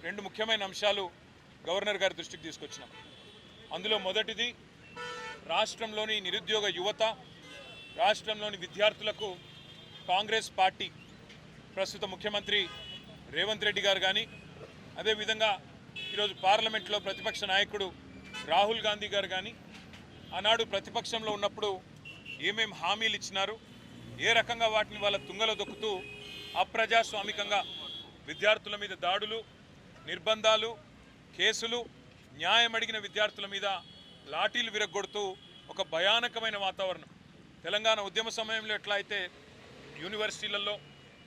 రెండు ముఖ్యమైన అంశాలు గవర్నర్ గారి దృష్టికి తీసుకొచ్చినాం. అందులో మొదటిది రాష్ట్రంలోని నిరుద్యోగ యువత, రాష్ట్రంలోని విద్యార్థులకు కాంగ్రెస్ పార్టీ ప్రస్తుత ముఖ్యమంత్రి రేవంత్ రెడ్డి గారు కానీ, అదేవిధంగా ఈరోజు పార్లమెంట్లో ప్రతిపక్ష నాయకుడు రాహుల్ గాంధీ గారు కానీ ఆనాడు ప్రతిపక్షంలో ఉన్నప్పుడు ఏమేం హామీలు ఇచ్చినారు, ఏ రకంగా వాటిని వాళ్ళ తుంగలో దొక్కుతూ అప్రజాస్వామికంగా విద్యార్థుల మీద దాడులు, నిర్బంధాలు, కేసులు, న్యాయం అడిగిన విద్యార్థుల మీద లాఠీలు విరగొడుతూ ఒక భయానకమైన వాతావరణం. తెలంగాణ ఉద్యమ సమయంలో ఎట్లా అయితే యూనివర్సిటీలలో,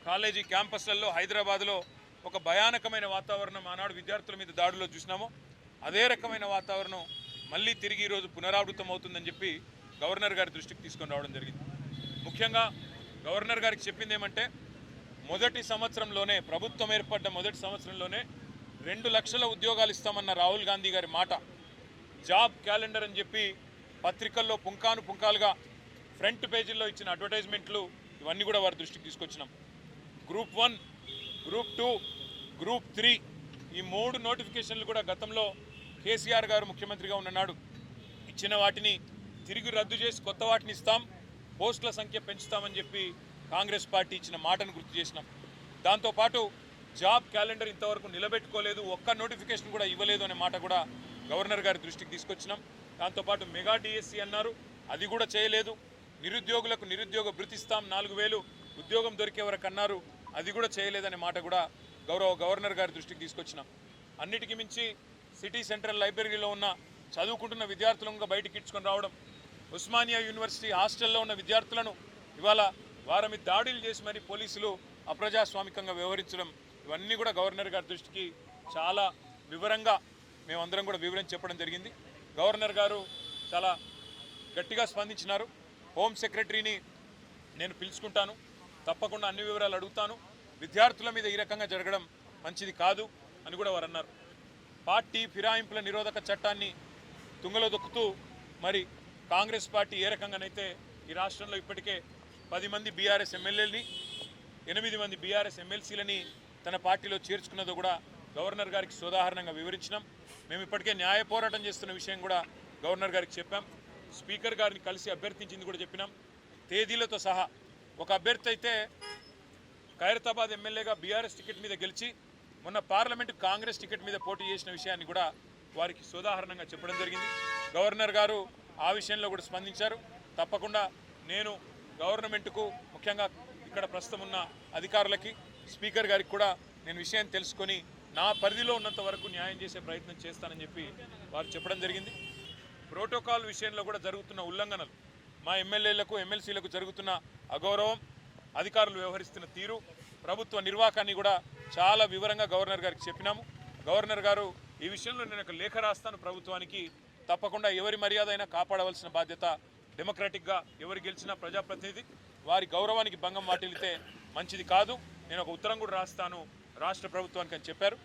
కాలేజీ క్యాంపస్లలో, హైదరాబాద్లో ఒక భయానకమైన వాతావరణం ఆనాడు విద్యార్థుల మీద దాడులో చూసినామో, అదే రకమైన వాతావరణం మళ్ళీ తిరిగి ఈరోజు పునరావృతం అవుతుందని చెప్పి గవర్నర్ గారి దృష్టికి తీసుకొని రావడం జరిగింది. ముఖ్యంగా గవర్నర్ గారికి చెప్పింది ఏమంటే, మొదటి సంవత్సరంలోనే, ప్రభుత్వం ఏర్పడ్డ మొదటి సంవత్సరంలోనే 2 లక్షల ఉద్యోగాలు ఇస్తామన్న రాహుల్ గాంధీ గారి మాట జాబ్ క్యాలెండర్ అని చెప్పి పత్రికల్లో పుంకాను పుంకాలుగా ఫ్రంట్ పేజీల్లో ఇచ్చిన అడ్వర్టైజ్మెంట్లు ఇవన్నీ కూడా వారి దృష్టికి తీసుకొచ్చినాం. గ్రూప్ 1, గ్రూప్ 2, గ్రూప్ 3 ఈ 3 నోటిఫికేషన్లు కూడా గతంలో కేసీఆర్ గారు ముఖ్యమంత్రిగా ఉన్ననాడు ఇచ్చిన వాటిని తిరిగి రద్దు చేసి కొత్త వాటిని ఇస్తాం, పోస్టుల సంఖ్య పెంచుతామని చెప్పి కాంగ్రెస్ పార్టీ ఇచ్చిన మాటను గుర్తు చేసినాం. దాంతోపాటు జాబ్ క్యాలెండర్ ఇంతవరకు నిలబెట్టుకోలేదు, ఒక్క నోటిఫికేషన్ కూడా ఇవ్వలేదు అనే మాట కూడా గవర్నర్ గారి దృష్టికి తీసుకొచ్చినాం. దాంతోపాటు మెగా డిఎస్సి అన్నారు, అది కూడా చేయలేదు. నిరుద్యోగులకు నిరుద్యోగ భృతి ఇస్తాం, 4,000 ఉద్యోగం దొరికే వరకు అన్నారు, అది కూడా చేయలేదనే మాట కూడా గవర్నర్ గారి దృష్టికి తీసుకొచ్చినాం. అన్నిటికీ మించి సిటీ సెంట్రల్ లైబ్రరీలో ఉన్న చదువుకుంటున్న విద్యార్థులను బయటికి ఇడ్చుకొని రావడం, ఉస్మానియా యూనివర్సిటీ హాస్టల్లో ఉన్న విద్యార్థులను ఇవాళ వారి మీద దాడులు చేసి మరి పోలీసులు అప్రజాస్వామికంగా వ్యవహరించడం, ఇవన్నీ కూడా గవర్నర్ గారి దృష్టికి చాలా వివరంగా మేమందరం కూడా వివరించి చెప్పడం జరిగింది. గవర్నర్ గారు చాలా గట్టిగా స్పందించినారు. హోమ్ సెక్రటరీని నేను పిలుచుకుంటాను, తప్పకుండా అన్ని వివరాలు అడుగుతాను, విద్యార్థుల మీద ఈ రకంగా జరగడం మంచిది కాదు అని కూడా వారు అన్నారు. పార్టీ ఫిరాయింపుల నిరోధక చట్టాన్ని తుంగలో దొక్కుతూ మరి కాంగ్రెస్ పార్టీ ఏ రకంగానైతే ఈ రాష్ట్రంలో ఇప్పటికే 10 మంది బీఆర్ఎస్ ఎమ్మెల్యేలని, 8 మంది బీఆర్ఎస్ ఎమ్మెల్సీలని తన పార్టీలో చేర్చుకున్నదో కూడా గవర్నర్ గారికి సోదాహరణంగా వివరించినాం. మేము ఇప్పటికే న్యాయ పోరాటం చేస్తున్న విషయం కూడా గవర్నర్ గారికి చెప్పాం. స్పీకర్ గారిని కలిసి అభ్యర్థించింది కూడా చెప్పినాం, తేదీలతో సహా. ఒక అభ్యర్థి అయితే ఖైరతాబాద్ ఎమ్మెల్యేగా బీఆర్ఎస్ టికెట్ మీద గెలిచి మొన్న పార్లమెంటు కాంగ్రెస్ టికెట్ మీద పోటీ చేసిన విషయాన్ని కూడా వారికి సోదాహరణంగా చెప్పడం జరిగింది. గవర్నర్ గారు ఆ విషయంలో కూడా స్పందించారు. తప్పకుండా నేను గవర్నమెంట్కు, ముఖ్యంగా ఇక్కడ ప్రస్తుతం ఉన్న అధికారులకి, స్పీకర్ గారికి కూడా నేను విషయాన్ని తెలుసుకొని నా పరిధిలో ఉన్నంత వరకు న్యాయం చేసే ప్రయత్నం చేస్తానని చెప్పి వారు చెప్పడం జరిగింది. ప్రోటోకాల్ విషయంలో కూడా జరుగుతున్న ఉల్లంఘనలు, మా ఎమ్మెల్యేలకు, ఎమ్మెల్సీలకు జరుగుతున్న అగౌరవం, అధికారులు వ్యవహరిస్తున్న తీరు, ప్రభుత్వ నిర్వాహకాన్ని కూడా చాలా వివరంగా గవర్నర్ గారికి చెప్పినాము. గవర్నర్ గారు ఈ విషయంలో నేను ఒక లేఖ రాస్తాను ప్రభుత్వానికి, తప్పకుండా ఎవరి మర్యాద అయినా కాపాడవలసిన బాధ్యత డెమోక్రాటిక్గా ఎవరు గెలిచినా ప్రజాప్రతినిధి, వారి గౌరవానికి భంగం వాటిల్లితే మంచిది కాదు, నేను ఒక ఉత్తరం కూడా రాస్తాను రాష్ట్ర ప్రభుత్వానికి అని చెప్పారు.